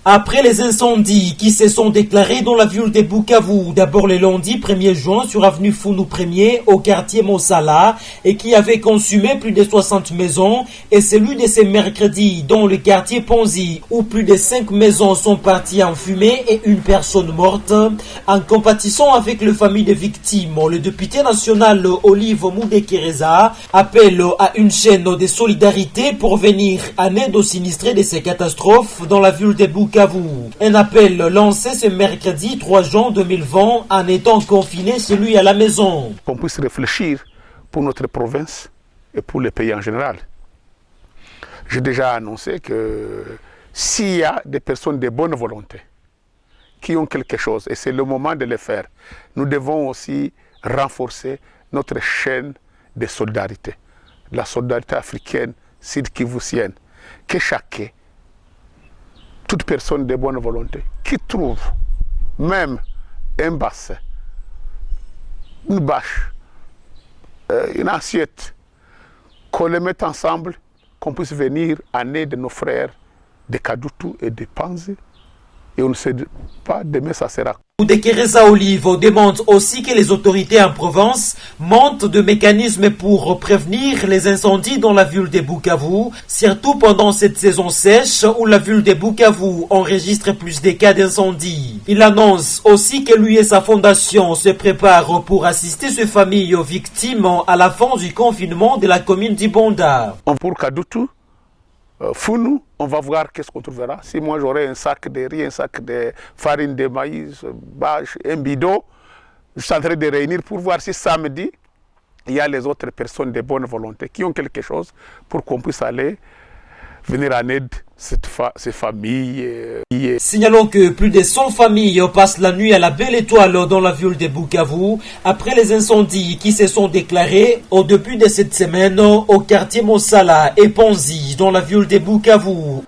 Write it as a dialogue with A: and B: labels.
A: Après les incendies qui se sont déclarés dans la ville de Bukavu, d'abord le lundi 1er juin sur avenue Founou 1er au quartier Mosala et qui avait consumé plus de 60 maisons, et celui de ce mercredi dans le quartier Ponzi où plus de 5 maisons sont parties en fumée et une personne morte. En compatissant avec les familles des victimes, le député national Olive Moudekereza appelle à une chaîne de solidarité pour venir en aide aux sinistrés de ces catastrophes dans la ville de Bukavu. Un appel lancé ce mercredi 3 juin 2020 en étant confiné chez lui à la maison.
B: Qu'on puisse réfléchir pour notre province et pour le pays en général. J'ai déjà annoncé que s'il y a des personnes de bonne volonté qui ont quelque chose, et c'est le moment de le faire, nous devons aussi renforcer notre chaîne de solidarité. La solidarité africaine, sud-kivusienne, que chacun, toute personne de bonne volonté, qui trouve même un bassin, une bâche, une assiette, qu'on les mette ensemble, qu'on puisse venir en aide de nos frères de Kadutu et de Panzi. Et on ne sait pas, demain ça sera.
A: Moudekereza Olive demande aussi que les autorités en province montent de mécanismes pour prévenir les incendies dans la ville de Bukavu, surtout pendant cette saison sèche où la ville de Bukavu enregistre plus de cas d'incendie. Il annonce aussi que lui et sa fondation se préparent pour assister ces familles victimes à la fin du confinement de la commune d'Ibonda.
B: Pour Kadutu, Founou, on va voir qu'est-ce qu'on trouvera. Si moi j'aurais un sac de riz, un sac de farine de maïs, bâche, un bidon, je suis en train de réunir pour voir si samedi, il y a les autres personnes de bonne volonté qui ont quelque chose pour qu'on puisse aller venir en aide ces familles.
A: Signalons que plus de 100 familles passent la nuit à la Belle Étoile dans la ville de Bukavu après les incendies qui se sont déclarés au début de cette semaine au quartier Mosala et Ponzi dans la ville de Bukavu.